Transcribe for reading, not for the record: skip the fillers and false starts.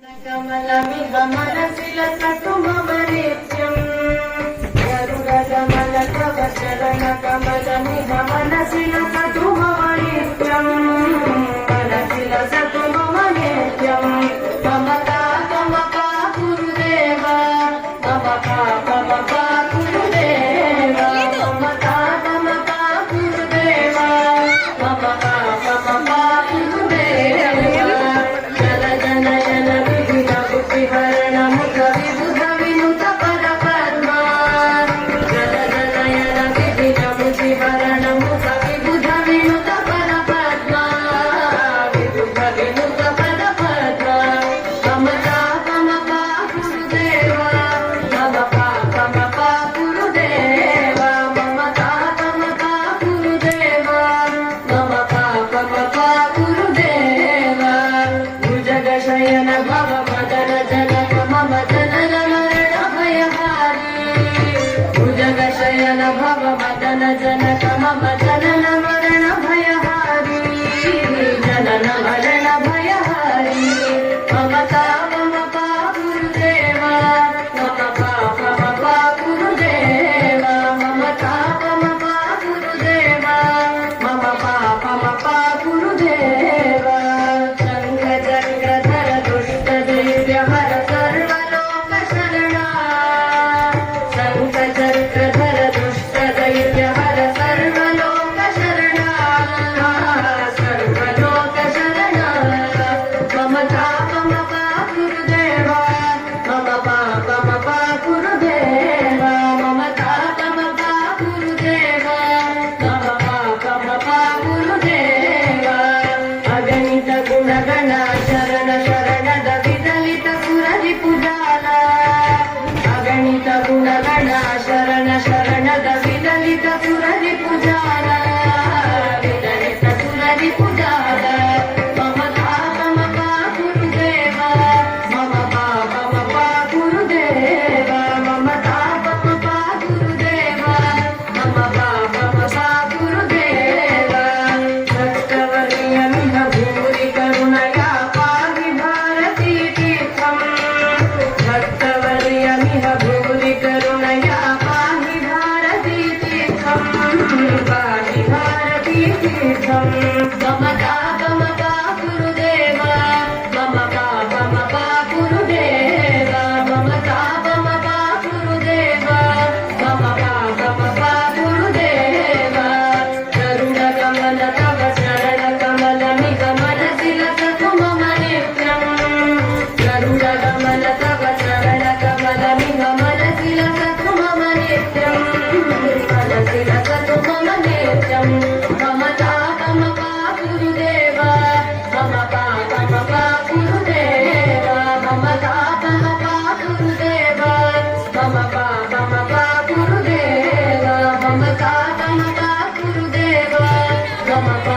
कमलमिह मनसिलसतु मम नित्यम् गरुडकमल तव चरणकमलमिह मनसिलसतु मम नित्यम् मनसिलसतु मम नित्यम् ममता ममता गुरुदेव ममता ममता गुरुदेव ममता ममता गुरुदेव ममता ममता गुरुदेव जल जनयन विहरण मुख विबुध विनुत पर पद्मा जल जनयन विहरण मुख विबुध विनुत पर पद्मा विबुध विनुत पर पद्मा ममता ममता गुरुदेव ममता ममता गुरुदेव ममता ममता गुरुदेव ममता ममता गुरुदेव भुजग शयन भव मदन जनक मम जनन मरण भयहारी भुजग शयन भव मदन जनक मम जनन मरण भयहारी जनन मरण भयहारी ममता ममता गुरुदेव ममता ममता गुरुदेव ममता ममता गुरुदेव ममता ममता गुरुदेव शंख चक्रधर दुष्ट दैव्य हर सर्वलोक शरणा शंख चक्रधर दुष्ट दैव्य हर सर्वलोक शरणा सर्वलोक शरणा ममता ममता गुरुदेव ममता ममता गुरुदेव ममता ममता गुरुदेव ममता ममता गुरुदेव अगणित गुणगण शरण शरणद विदलित सुररि पुजाಲ अगणित गुणगण शरण शरणद विदलित सुररि पुजाಲ विदलित सुररि पुजाಲ ममता ममता गुरुदेव ममता ममता गुरुदेव ममता ममता गुरुदेव ममता ममता गुरुदेव भक्तवर्यमिह भूरि करुणया पाहि भारती तीर्थम् भक्तवर्यमिह भूरि करुणया पाहि भारती तीर्थम् पाहि भारती तीर्थम् ममता ममता गुरुदेव ममता ममता गुरुदेव ममता ममता गुरुदेव ममता ममता गुरुदेव गरुडकमल तव चरणकमलमिह मनसिलसतु मम नित्यम् गरुडकमल तव चरणकमलमिह मनसिलसतु मम नित्यम् मनसिलसतु मम नित्यम् ममता ममता गुरुदेव ममता ममता गुरुदेव ममता ममता गुरुदेव ममता ममता गुरुदेव ममता ममता गुरुदेव ममता